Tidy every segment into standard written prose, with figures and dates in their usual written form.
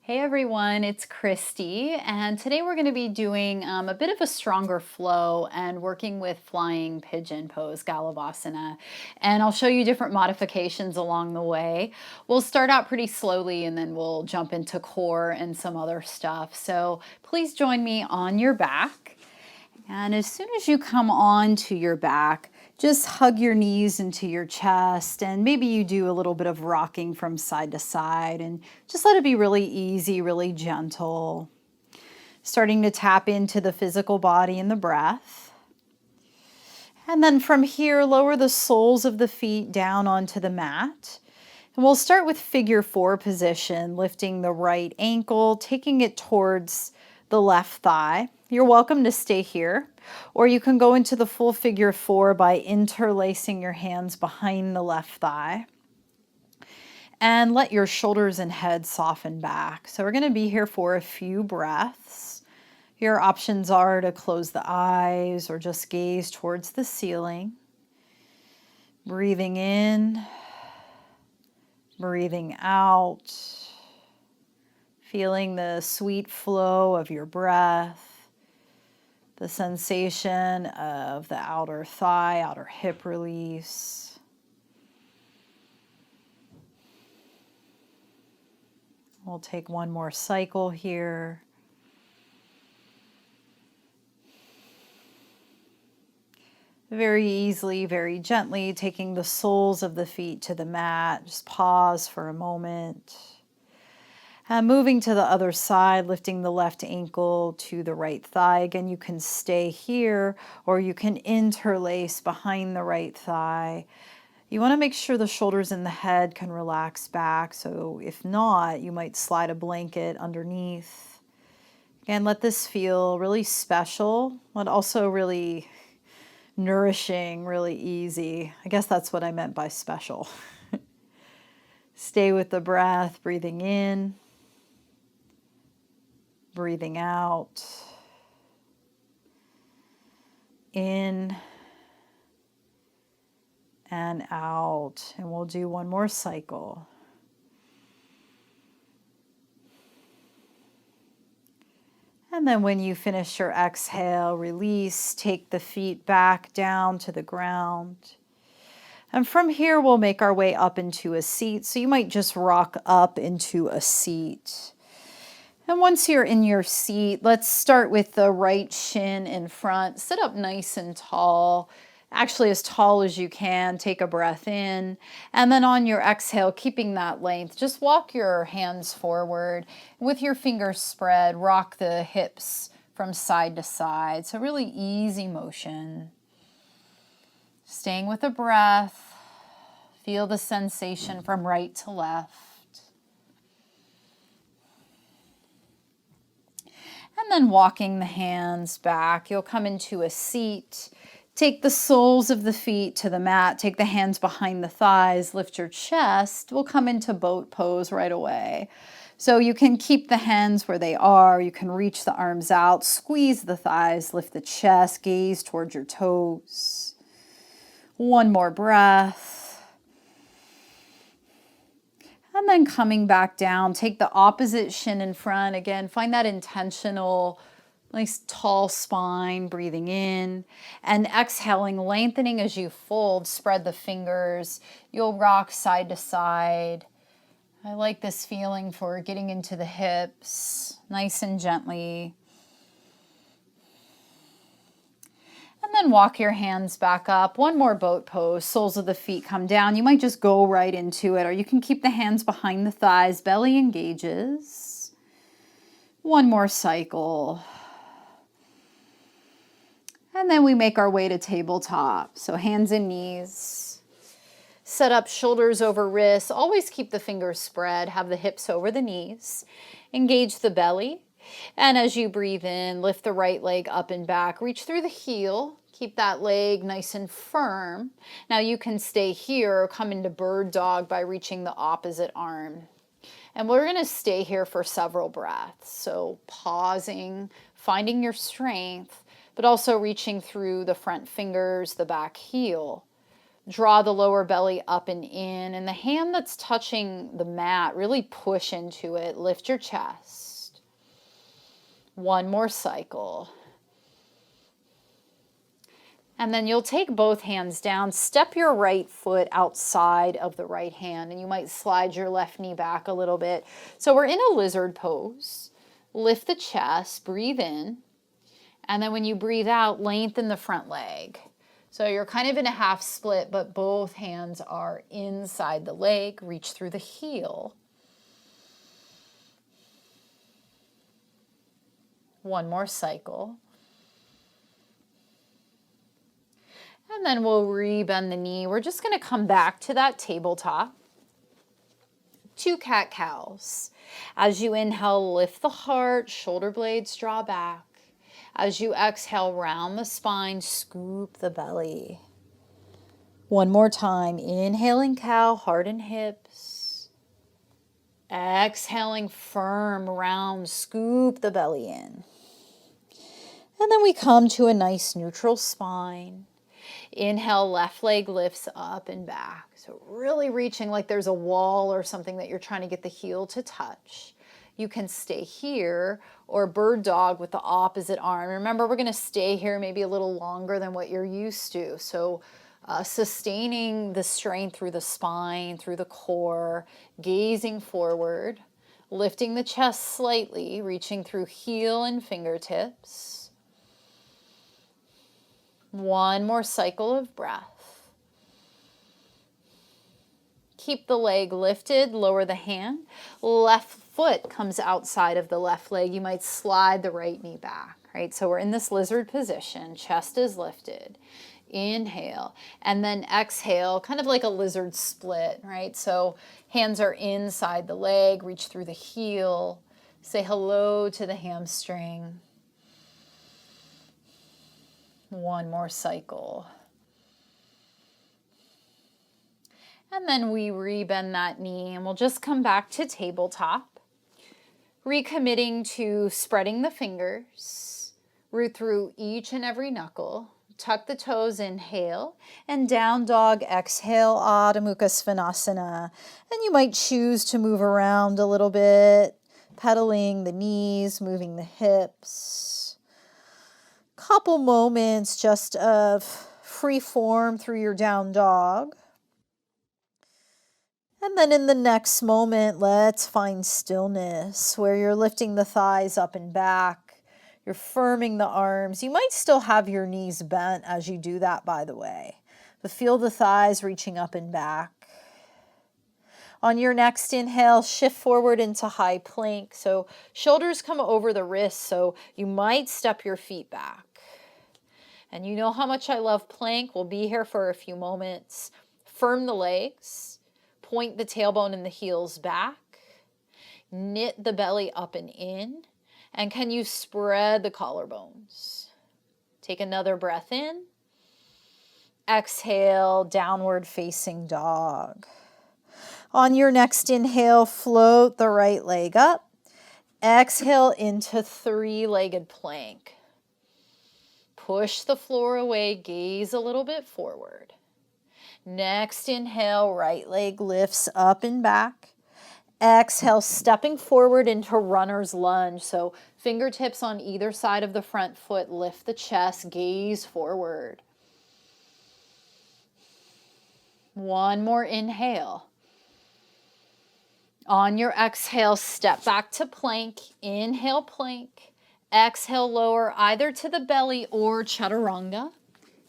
Hey everyone, it's Christy, and today we're going to be doing a bit of a stronger flow and working with flying pigeon pose, Galavasana. And I'll show you different modifications along the way. We'll start out pretty slowly and then we'll jump into core and some other stuff. So please join me on your back. And as soon as you come onto your back, just hug your knees into your chest, and maybe you do a little bit of rocking from side to side, and just let it be really easy, really gentle. Starting to tap into the physical body and the breath. And then from here, lower the soles of the feet down onto the mat. And we'll start with figure 4 position, lifting the right ankle, taking it towards the left thigh. You're welcome to stay here, or you can go into the full figure 4 by interlacing your hands behind the left thigh. And let your shoulders and head soften back. So we're going to be here for a few breaths. Your options are to close the eyes or just gaze towards the ceiling. Breathing in, breathing out. Feeling the sweet flow of your breath, the sensation of the outer thigh, outer hip release. We'll take one more cycle here. Very easily, very gently, taking the soles of the feet to the mat. Just pause for a moment. Moving to the other side, lifting the left ankle to the right thigh. Again, you can stay here or you can interlace behind the right thigh. You want to make sure the shoulders and the head can relax back. So if not, you might slide a blanket underneath. Again, let this feel really special, but also really nourishing, really easy. I guess that's what I meant by special. Stay with the breath, breathing in. Breathing out, in and out. And we'll do one more cycle. And then when you finish your exhale, release, take the feet back down to the ground. And from here, we'll make our way up into a seat. So you might just rock up into a seat. And once you're in your seat, let's start with the right shin in front. Sit up nice and tall, actually as tall as you can. Take a breath in. And then on your exhale, keeping that length, just walk your hands forward. With your fingers spread, rock the hips from side to side. So really easy motion. Staying with the breath. Feel the sensation from right to left. And then walking the hands back, you'll come into a seat. Take the soles of the feet to the mat. Take the hands behind the thighs. Lift your chest. We'll come into boat pose right away. So you can keep the hands where they are. You can reach the arms out. Squeeze the thighs. Lift the chest. Gaze towards your toes. One more breath. And then coming back down, take the opposite shin in front. Again, find that intentional, nice tall spine, breathing in. And exhaling, lengthening as you fold, spread the fingers. You'll rock side to side. I like this feeling for getting into the hips, nice and gently. And then walk your hands back up. One more boat pose. Soles of the feet come down. You might just go right into it, or you can keep the hands behind the thighs. Belly engages. One more cycle. And then we make our way to tabletop. So hands and knees. Set up shoulders over wrists. Always keep the fingers spread. Have the hips over the knees. Engage the belly. And as you breathe in, lift the right leg up and back. Reach through the heel. Keep that leg nice and firm. Now you can stay here or come into bird dog by reaching the opposite arm. And we're going to stay here for several breaths. So pausing, finding your strength, but also reaching through the front fingers, the back heel. Draw the lower belly up and in, and the hand that's touching the mat, really push into it. Lift your chest. One more cycle. And then you'll take both hands down, step your right foot outside of the right hand, and you might slide your left knee back a little bit. So we're in a lizard pose. Lift the chest, breathe in, and then when you breathe out, lengthen the front leg. So you're kind of in a half split, but both hands are inside the leg. Reach through the heel. One more cycle. And then we'll re-bend the knee. We're just going to come back to that tabletop. 2 cat-cows. As you inhale, lift the heart, shoulder blades draw back. As you exhale, round the spine, scoop the belly. One more time. Inhaling cow, heart and hips. Exhaling, firm, round, scoop the belly in. And then we come to a nice neutral spine. Inhale, left leg lifts up and back. So really reaching like there's a wall or something that you're trying to get the heel to touch. You can stay here or bird dog with the opposite arm. Remember, we're going to stay here maybe a little longer than what you're used to. So sustaining the strength through the spine, through the core, gazing forward, lifting the chest slightly, reaching through heel and fingertips. One more cycle of breath. Keep the leg lifted, lower the hand. Left foot comes outside of the left leg. You might slide the right knee back, right? So we're in this lizard position, chest is lifted. Inhale, and then exhale, kind of like a lizard split, right? So hands are inside the leg, reach through the heel, say hello to the hamstring. One more cycle. And then we re-bend that knee and we'll just come back to tabletop. Recommitting to spreading the fingers, root through each and every knuckle. Tuck the toes, inhale, and down dog, exhale, Adho Mukha Svanasana. And you might choose to move around a little bit, pedaling the knees, moving the hips. Couple moments just of free form through your down dog. And then in the next moment, let's find stillness where you're lifting the thighs up and back. You're firming the arms. You might still have your knees bent as you do that, by the way. But feel the thighs reaching up and back. On your next inhale, shift forward into high plank. So shoulders come over the wrists, so you might step your feet back. And you know how much I love plank. We'll be here for a few moments. Firm the legs. Point the tailbone and the heels back. Knit the belly up and in. And can you spread the collarbones? Take another breath in. Exhale, downward facing dog. On your next inhale, float the right leg up. Exhale into three-legged plank. Push the floor away, gaze a little bit forward. Next inhale, right leg lifts up and back. Exhale, stepping forward into runner's lunge. So fingertips on either side of the front foot, lift the chest, gaze forward. One more inhale. On your exhale, step back to plank. Inhale, plank. Exhale, lower either to the belly or chaturanga.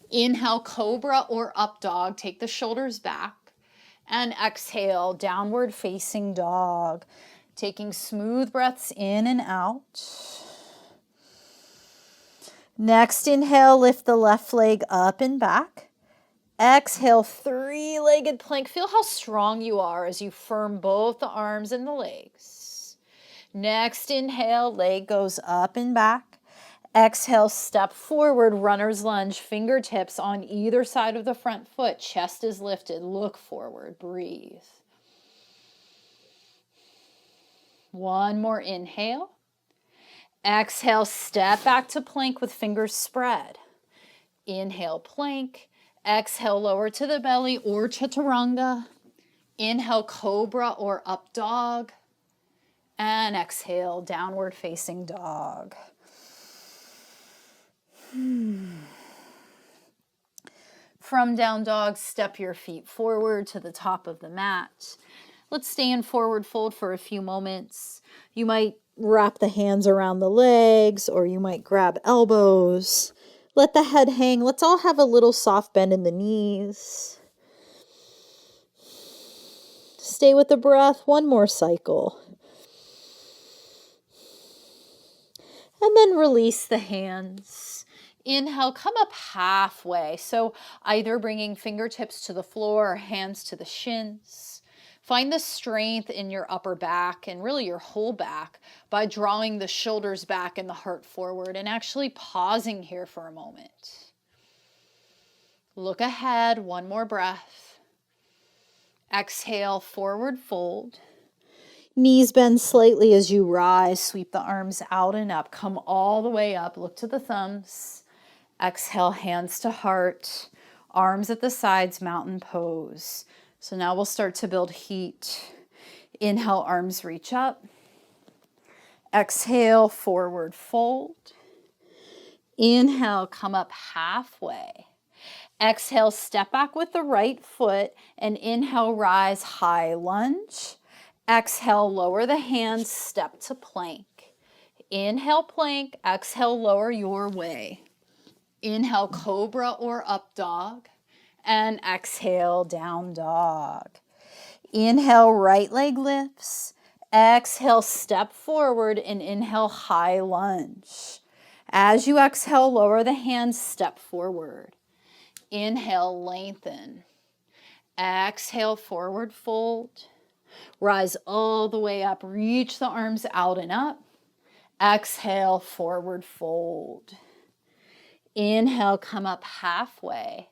Inhale, cobra or up dog. Take the shoulders back. And exhale, downward facing dog. Taking smooth breaths in and out. Next inhale, lift the left leg up and back. Exhale, three-legged plank. Feel how strong you are as you firm both the arms and the legs. Next inhale, leg goes up and back. Exhale, step forward, runner's lunge, fingertips on either side of the front foot. Chest is lifted, look forward, breathe. One more inhale. Exhale, step back to plank with fingers spread. Inhale, plank. Exhale, lower to the belly or chaturanga. Inhale, cobra or up dog. And exhale, downward facing dog. From down dog, step your feet forward to the top of the mat. Let's stay in forward fold for a few moments. You might wrap the hands around the legs, or you might grab elbows. Let the head hang. Let's all have a little soft bend in the knees. Stay with the breath. One more cycle. And then release the hands. Inhale, come up halfway. So either bringing fingertips to the floor or hands to the shins. Find the strength in your upper back and really your whole back by drawing the shoulders back and the heart forward and actually pausing here for a moment. Look ahead, one more breath. Exhale, forward fold. Knees bend slightly as you rise. Sweep the arms out and up. Come all the way up. Look to the thumbs. Exhale, hands to heart. Arms at the sides, mountain pose. So now we'll start to build heat. Inhale, arms reach up. Exhale, forward fold. Inhale, come up halfway. Exhale, step back with the right foot. And inhale, rise, high lunge. Exhale, lower the hands, step to plank. Inhale, plank. Exhale, lower your way. Inhale, cobra or up dog. And exhale, down dog. Inhale, right leg lifts. Exhale, step forward and inhale, high lunge. As you exhale, lower the hands, step forward. Inhale, lengthen. Exhale, forward fold. Rise all the way up. Reach the arms out and up. Exhale, forward fold. Inhale, come up halfway.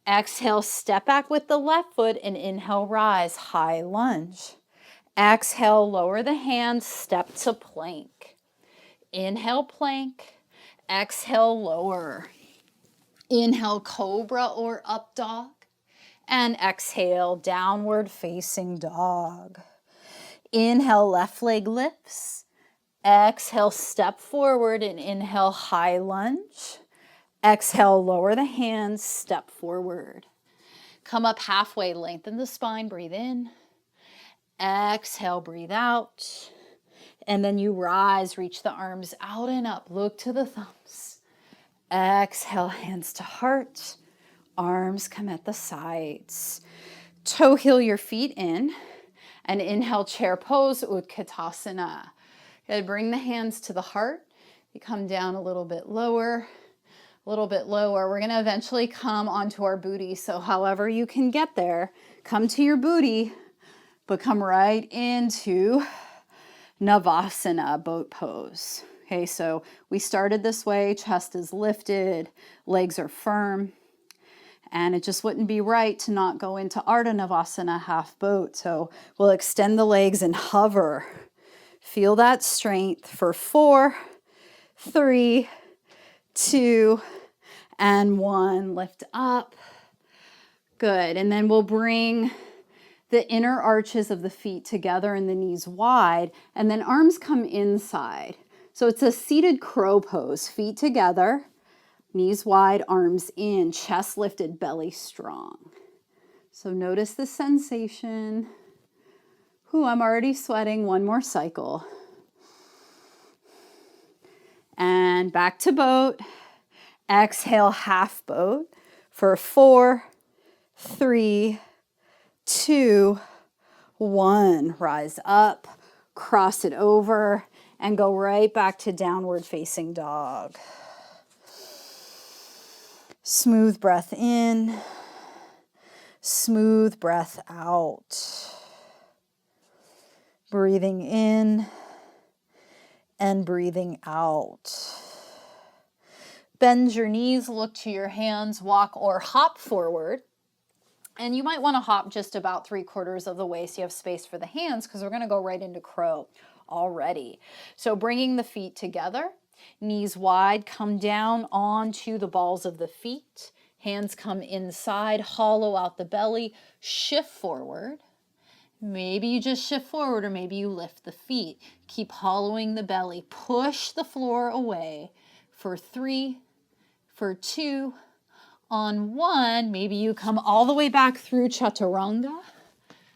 Exhale, step back with the left foot and inhale, rise, high lunge. Exhale, lower the hands, step to plank. Inhale, plank. Exhale, lower. Inhale, cobra or up dog. And exhale, downward facing dog. Inhale, left leg lifts. Exhale, step forward and inhale, high lunge. Exhale, lower the hands, step forward. Come up halfway, lengthen the spine, breathe in. Exhale, breathe out. And then you rise, reach the arms out and up. Look to the thumbs. Exhale, hands to heart. Arms come at the sides. Toe heel your feet in. And inhale, chair pose, Utkatasana. Good, bring the hands to the heart. You come down a little bit lower. A little bit lower. We're going to eventually come onto our booty. So however you can get there, come to your booty, but come right into Navasana, boat pose. Okay, so we started this way. Chest is lifted, legs are firm. And it just wouldn't be right to not go into Ardha Navasana, half boat. So we'll extend the legs and hover. Feel that strength for 4, 3, 2, and 1. Lift up. Good. And then we'll bring the inner arches of the feet together and the knees wide, and then arms come inside. So it's a seated crow pose. Feet together, knees wide, arms in, chest lifted, belly strong. So notice the sensation. Ooh, I'm already sweating. One more cycle. And back to boat. Exhale, half boat for 4, 3, 2, 1. Rise up, cross it over, and go right back to downward facing dog. Smooth breath in, smooth breath out. Breathing in and breathing out. Bend your knees, look to your hands, walk or hop forward. And you might want to hop just about 3/4 of the way so you have space for the hands, because we're going to go right into crow already. So bringing the feet together, knees wide, come down onto the balls of the feet, Hands come inside, hollow out the belly, shift forward. Maybe you just shift forward or maybe you lift the feet. Keep hollowing the belly. Push the floor away for 3, for 2, on 1. Maybe you come all the way back through chaturanga.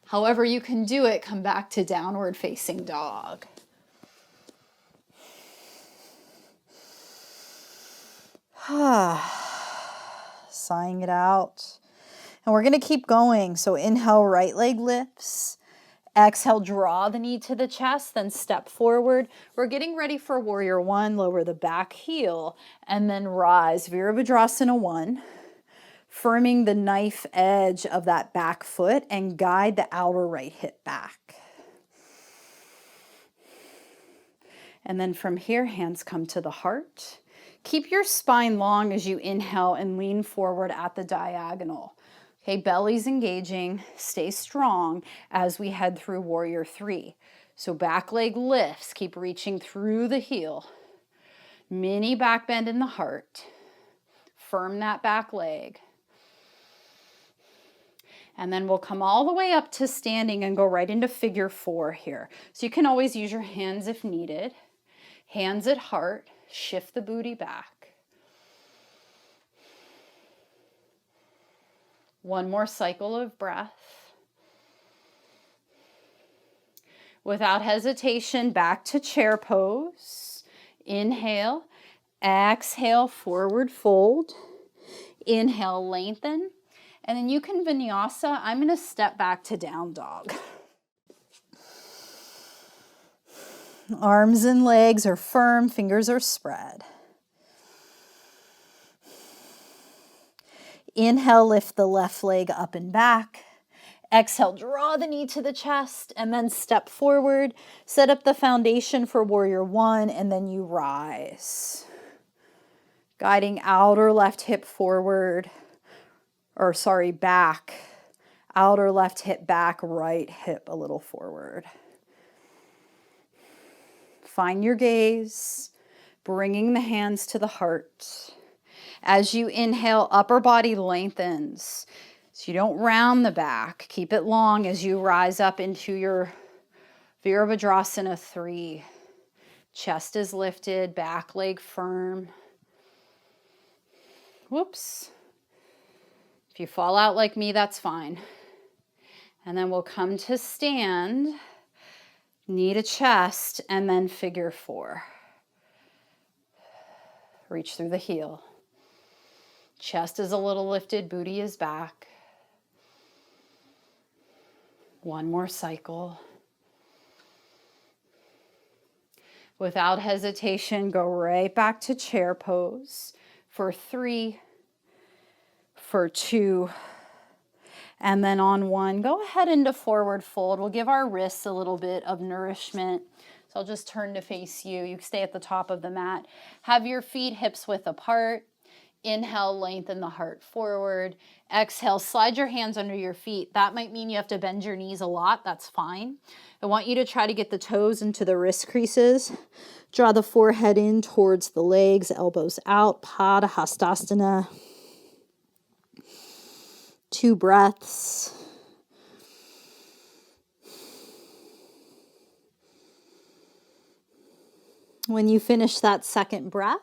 However you can do it, come back to downward facing dog. Sighing it out. And we're going to keep going. So inhale, right leg lifts. Exhale, draw the knee to the chest, then step forward. We're getting ready for warrior 1. Lower the back heel and then rise. Virabhadrasana 1. Firming the knife edge of that back foot and guide the outer right hip back. And then from here, hands come to the heart. Keep your spine long as you inhale and lean forward at the diagonal. Okay, belly's engaging, stay strong as we head through warrior 3. So back leg lifts, keep reaching through the heel. Mini back bend in the heart. Firm that back leg. And then we'll come all the way up to standing and go right into figure 4 here. So you can always use your hands if needed. Hands at heart, shift the booty back. One more cycle of breath. Without hesitation, back to chair pose. Inhale, exhale, forward fold. Inhale, lengthen. And then you can vinyasa. I'm going to step back to down dog. Arms and legs are firm, fingers are spread. Inhale, lift the left leg up and back. Exhale, draw the knee to the chest and then step forward. Set up the foundation for warrior 1 and then you rise. Guiding outer left hip forward, back. Outer left hip back, right hip a little forward. Find your gaze, bringing the hands to the heart. As you inhale, upper body lengthens. So you don't round the back. Keep it long as you rise up into your Virabhadrasana 3. Chest is lifted, back leg firm. Whoops. If you fall out like me, that's fine. And then we'll come to stand, knee to chest, and then figure 4. Reach through the heel. Chest is a little lifted, booty is back. One more cycle. Without hesitation, go right back to chair pose for 3, for 2, and then on 1, go ahead into forward fold. We'll give our wrists a little bit of nourishment. So I'll just turn to face you. You can stay at the top of the mat. Have your feet hips width apart. Inhale, lengthen the heart forward. Exhale, slide your hands under your feet. That might mean you have to bend your knees a lot. That's fine. I want you to try to get the toes into the wrist creases. Draw the forehead in towards the legs, elbows out. Pada Hastasana. 2 breaths. When you finish that second breath,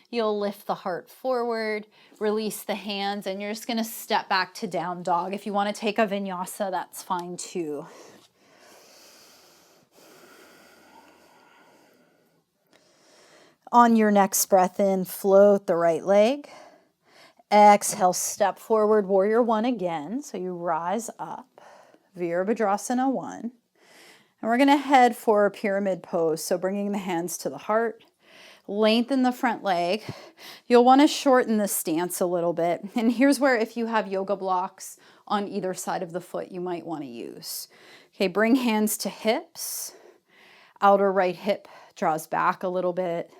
you'll lift the heart forward, release the hands, and you're just going to step back to down dog. If you want to take a vinyasa, that's fine too. On your next breath in, float the right leg. Exhale, step forward, warrior 1 again. So you rise up, Virabhadrasana 1. And we're going to head for a pyramid pose. So bringing the hands to the heart. Lengthen the front leg. You'll want to shorten the stance a little bit. And here's where if you have yoga blocks on either side of the foot, you might want to use. Okay, bring hands to hips. Outer right hip draws back a little bit.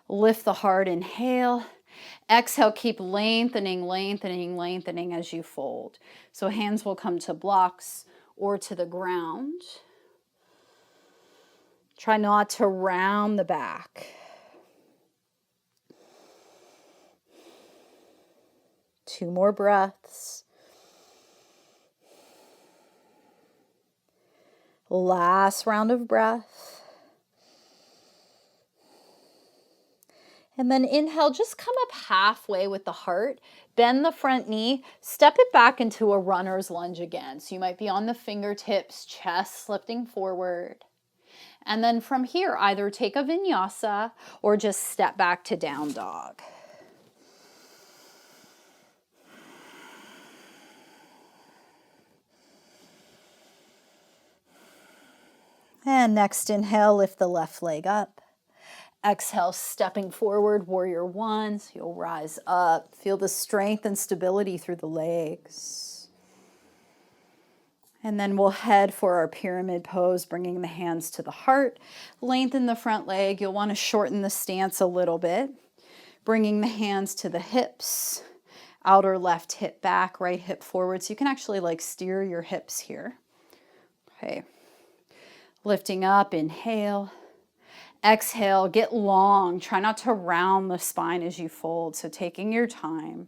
Lift the heart, inhale. Exhale, keep lengthening, lengthening, lengthening as you fold. So hands will come to blocks or to the ground. Try not to round the back. 2 more breaths. Last round of breath. And then inhale, just come up halfway with the heart, bend the front knee, step it back into a runner's lunge again. So you might be on the fingertips, chest lifting forward. And then from here, either take a vinyasa or just step back to down dog. And next inhale, lift the left leg up. Exhale, stepping forward, warrior one. So you'll rise up. Feel the strength and stability through the legs. And then we'll head for our pyramid pose, bringing the hands to the heart. Lengthen the front leg. You'll want to shorten the stance a little bit. Bringing the hands to the hips. Outer left hip back, right hip forward. So you can actually like steer your hips here. Okay. Lifting up, inhale. Exhale, get long. Try not to round the spine as you fold. So taking your time.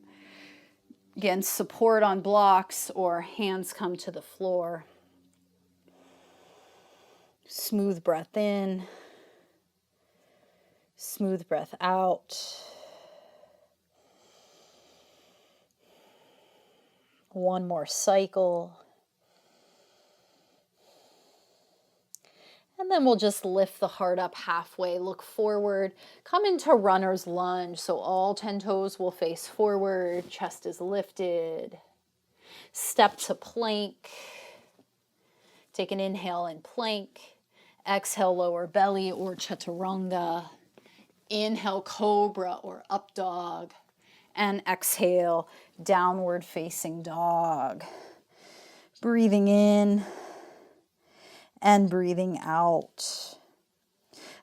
Again, support on blocks or hands come to the floor. Smooth breath in. Smooth breath out. One more cycle. And then we'll just lift the heart up halfway, look forward, come into runner's lunge. So all 10 toes will face forward, chest is lifted. Step to plank. Take an inhale in plank. Exhale, lower belly or chaturanga. Inhale, cobra or up dog. And exhale, downward facing dog. Breathing in. And breathing out.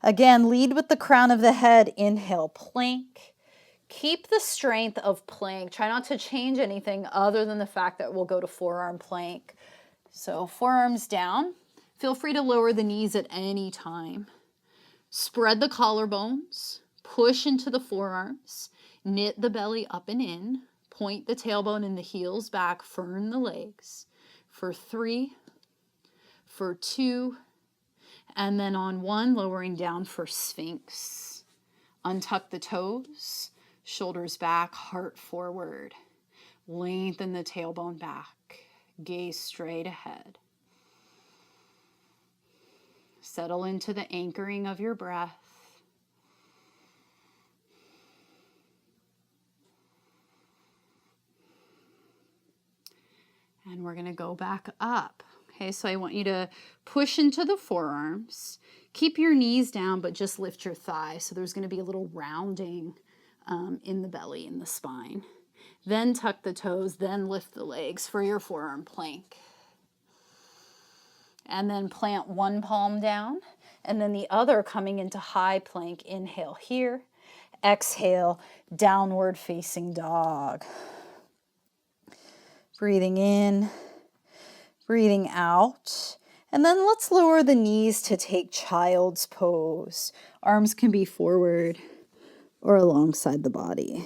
Again, lead with the crown of the head. Inhale, plank. Keep the strength of plank. Try not to change anything other than the fact that we'll go to forearm plank. So forearms down. Feel free to lower the knees at any time. Spread the collarbones. Push into the forearms. Knit the belly up and in. Point the tailbone and the heels back. Firm the legs. For 3, for 2, and then on 1, lowering down for Sphinx. Untuck the toes, shoulders back, heart forward. Lengthen the tailbone back, gaze straight ahead. Settle into the anchoring of your breath. And we're going to go back up. Okay, so I want you to push into the forearms. Keep your knees down, but just lift your thighs. So there's going to be a little rounding in the belly, in the spine. Then tuck the toes, then lift the legs for your forearm plank. And then plant one palm down, and then the other coming into high plank. Inhale here. Exhale, downward facing dog. Breathing in. Breathing out. And then let's lower the knees to take child's pose. Arms can be forward or alongside the body.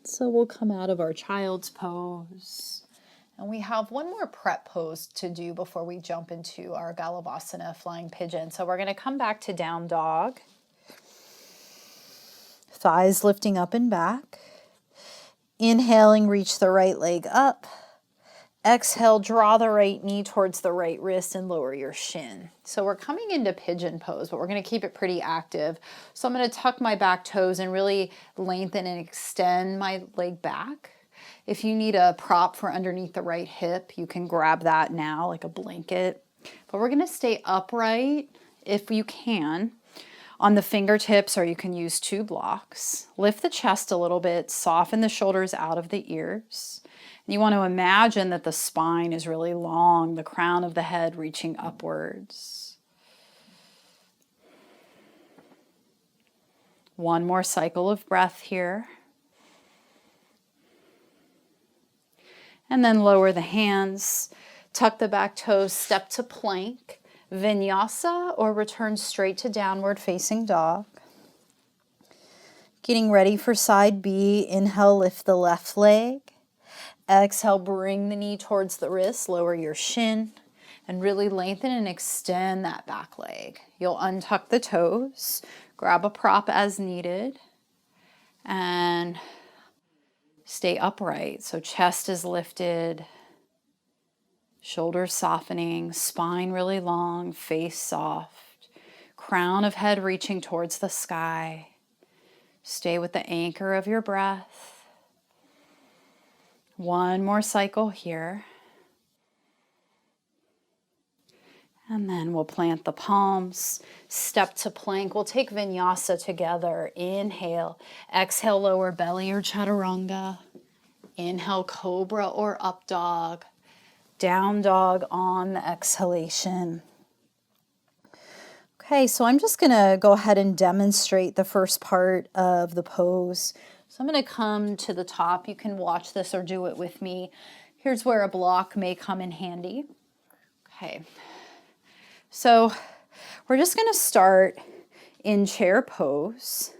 So we'll come out of our child's pose. And we have one more prep pose to do before we jump into our Galavasana, flying pigeon. So we're going to come back to down dog. Thighs lifting up and back. Inhaling, reach the right leg up. Exhale, draw the right knee towards the right wrist and lower your shin. So we're coming into pigeon pose, but we're going to keep it pretty active. So I'm going to tuck my back toes and really lengthen and extend my leg back. If you need a prop for underneath the right hip, you can grab that now, like a blanket. But we're going to stay upright if you can, on the fingertips, or you can use 2 blocks. Lift the chest a little bit, soften the shoulders out of the ears. And you want to imagine that the spine is really long, the crown of the head reaching upwards. One more cycle of breath here. And then lower the hands, tuck the back toes, step to plank. Vinyasa or return straight to downward facing dog. Getting ready for side B. Inhale, lift the left leg. Exhale, bring the knee towards the wrist, lower your shin, and really lengthen and extend that back leg. You'll untuck the toes, grab a prop as needed, and stay upright. So chest is lifted, shoulders softening, spine really long, face soft, crown of head reaching towards the sky. Stay with the anchor of your breath. One more cycle here. And then we'll plant the palms, step to plank. We'll take Vinyasa together. Inhale, exhale, lower belly or chaturanga. Inhale, cobra or up dog. Down dog on the exhalation. Okay, so I'm just gonna go ahead and demonstrate the first part of the pose. So I'm gonna come to the top. You can watch this or do it with me. Here's where a block may come in handy. Okay, so we're just gonna start in chair pose,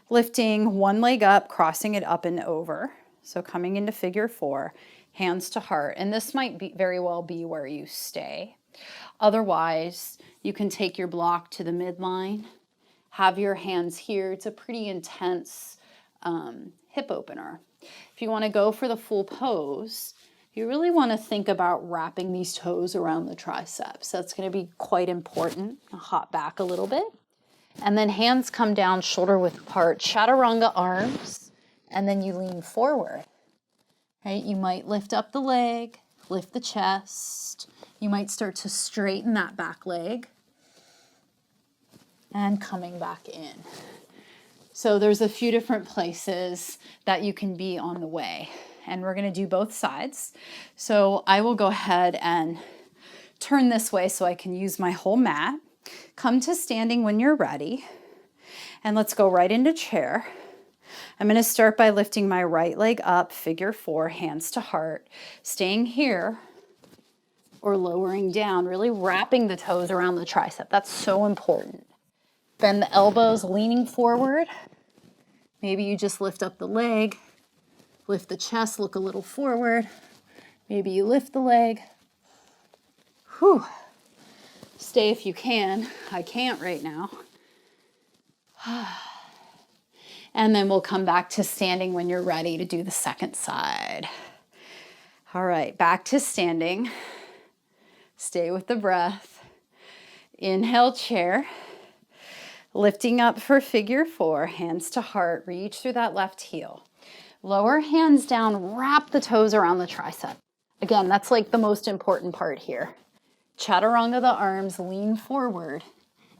lifting one leg up, crossing it up and over. So coming into figure 4, hands to heart, and this might be very well be where you stay. Otherwise, you can take your block to the midline, have your hands here. It's a pretty intense hip opener. If you want to go for the full pose, you really want to think about wrapping these toes around the triceps. That's going to be quite important. I'll hop back a little bit. And then hands come down shoulder width apart, chaturanga arms, and then you lean forward. Right? You might lift up the leg, lift the chest. You might start to straighten that back leg and coming back in. So there's a few different places that you can be on the way, and we're going to do both sides. So I will go ahead and turn this way so I can use my whole mat. Come to standing when you're ready, and let's go right into chair. I'm going to start by lifting my right leg up, figure 4, hands to heart, staying here or lowering down, really wrapping the toes around the tricep. That's so important. Bend the elbows, leaning forward. Maybe you just lift up the leg, lift the chest, look a little forward. Maybe you lift the leg. Whew. Stay if you can. I can't right now. And then we'll come back to standing when you're ready to do the second side. All right, back to standing. Stay with the breath. Inhale, chair. Lifting up for figure 4, hands to heart. Reach through that left heel. Lower hands down, wrap the toes around the tricep. Again, that's like the most important part here. Chaturanga the arms, lean forward.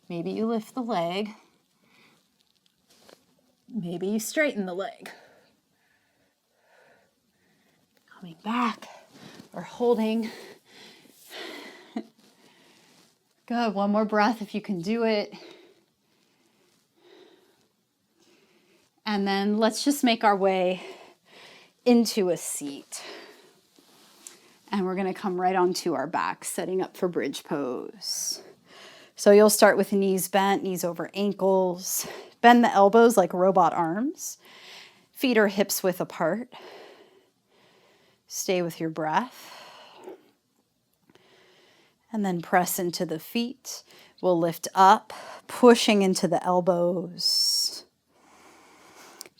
Maybe you lift the leg. Maybe you straighten the leg. Coming back or holding. Good, one more breath if you can do it. And then let's just make our way into a seat. And we're gonna come right onto our back, setting up for bridge pose. So you'll start with knees bent, knees over ankles. Bend the elbows like robot arms. Feet are hips width apart. Stay with your breath. And then press into the feet. We'll lift up, pushing into the elbows.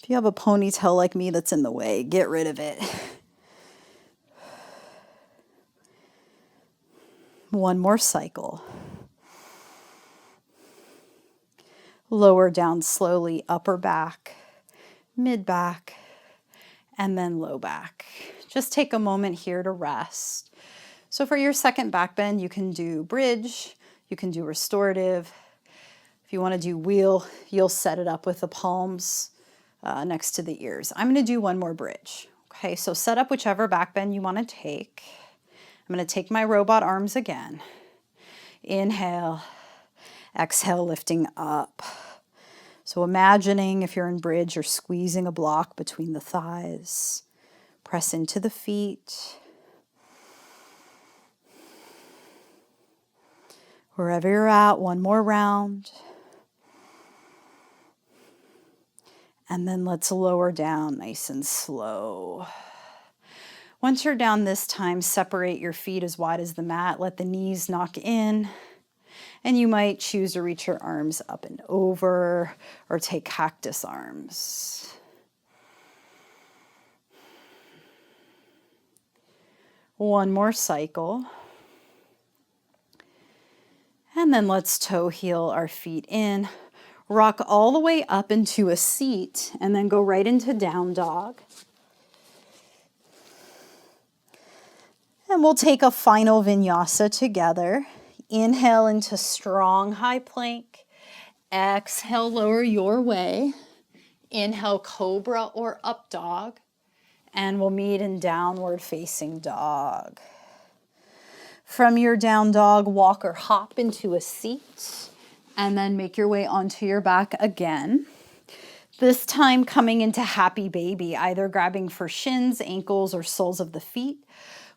If you have a ponytail like me that's in the way, get rid of it. One more cycle. Lower down slowly, upper back, mid back, and then low back. Just take a moment here to rest. So for your second back bend, you can do bridge, you can do restorative. If you want to do wheel, you'll set it up with the palms next to the ears. I'm going to do one more bridge. Okay, so set up whichever back bend you want to take. I'm going to take my robot arms again. Inhale, exhale, lifting up. So imagining if you're in bridge, you're squeezing a block between the thighs. Press into the feet. Wherever you're at, one more round. And then let's lower down nice and slow. Once you're down this time, separate your feet as wide as the mat. Let the knees knock in. And you might choose to reach your arms up and over or take cactus arms. One more cycle. And then let's toe heel our feet in. Rock all the way up into a seat and then go right into down dog. And we'll take a final vinyasa together. Inhale into strong high plank. Exhale, lower your way. Inhale, cobra or up dog. And we'll meet in downward facing dog. From your down dog, walk or hop into a seat. And then make your way onto your back again. This time coming into happy baby, either grabbing for shins, ankles, or soles of the feet.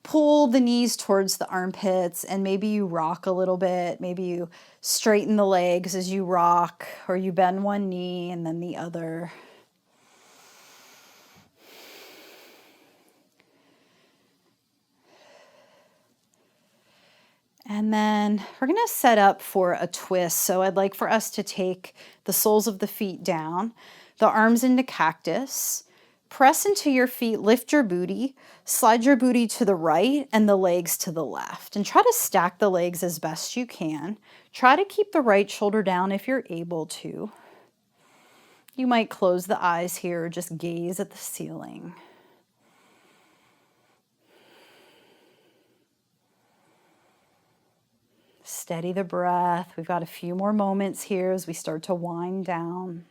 Pull the knees towards the armpits and maybe you rock a little bit. Maybe you straighten the legs as you rock or you bend one knee and then the other. And then we're going to set up for a twist. So I'd like for us to take the soles of the feet down, the arms into cactus. Press into your feet, lift your booty, slide your booty to the right and the legs to the left. And try to stack the legs as best you can. Try to keep the right shoulder down if you're able to. You might close the eyes here or just gaze at the ceiling. Steady the breath. We've got a few more moments here as we start to wind down.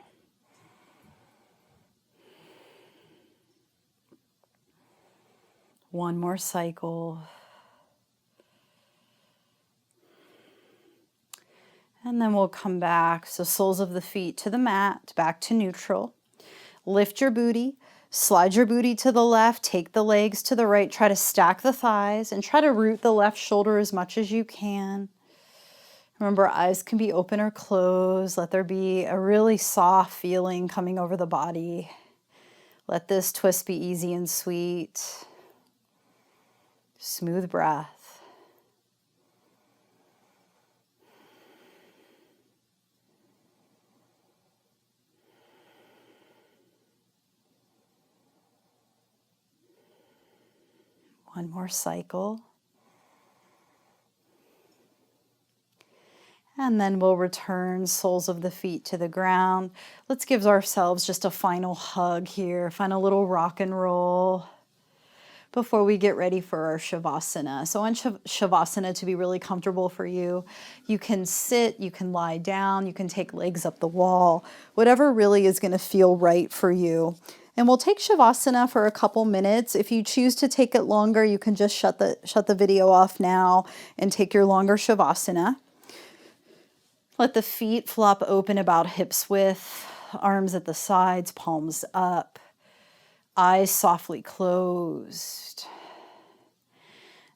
One more cycle. And then we'll come back. So soles of the feet to the mat, back to neutral. Lift your booty, slide your booty to the left, take the legs to the right, try to stack the thighs and try to root the left shoulder as much as you can. Remember, eyes can be open or closed. Let there be a really soft feeling coming over the body. Let this twist be easy and sweet. Smooth breath. One more cycle. And then we'll return soles of the feet to the ground. Let's give ourselves just a final hug here, final little rock and roll before we get ready for our Shavasana. So on Shavasana, to be really comfortable for you, you can sit, you can lie down, you can take legs up the wall, whatever really is gonna feel right for you. And we'll take Shavasana for a couple minutes. If you choose to take it longer, you can just shut the video off now and take your longer Shavasana. Let the feet flop open about hips width, arms at the sides, palms up. Eyes softly closed.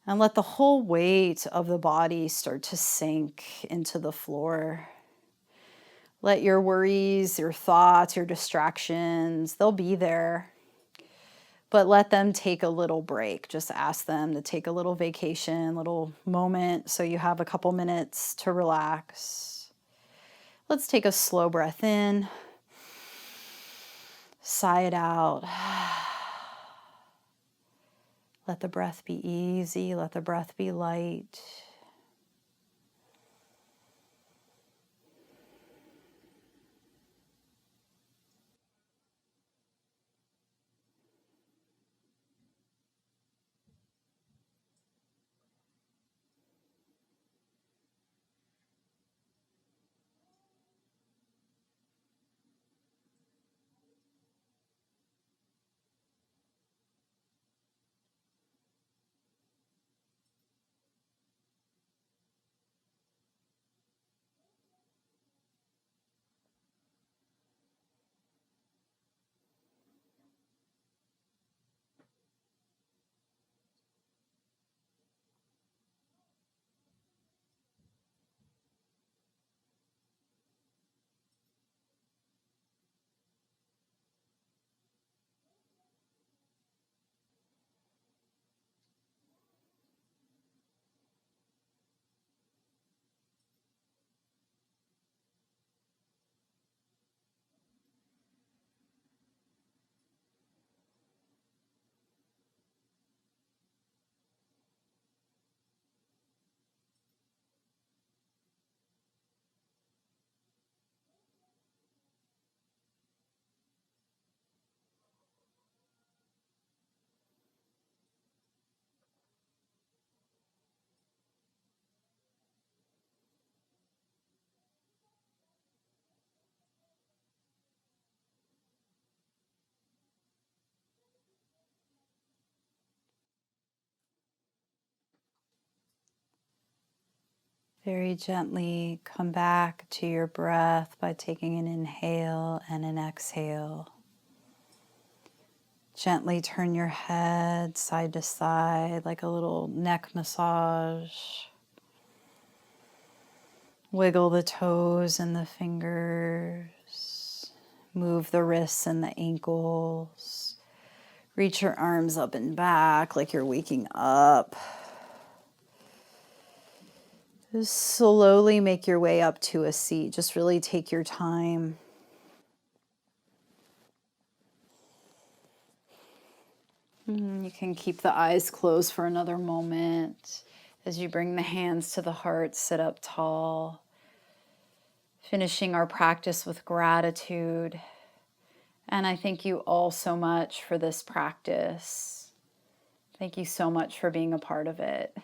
And let the whole weight of the body start to sink into the floor. Let your worries, your thoughts, your distractions, they'll be there. But let them take a little break. Just ask them to take a little vacation, little moment, so you have a couple minutes to relax. Let's take a slow breath in. Sigh it out. Let the breath be easy. Let the breath be light. Very gently come back to your breath by taking an inhale and an exhale. Gently turn your head side to side like a little neck massage. Wiggle the toes and the fingers. Move the wrists and the ankles. Reach your arms up and back like you're waking up. Just slowly make your way up to a seat. Just really take your time. You can keep the eyes closed for another moment as you bring the hands to the heart, sit up tall. Finishing our practice with gratitude. And I thank you all so much for this practice. Thank you so much for being a part of it.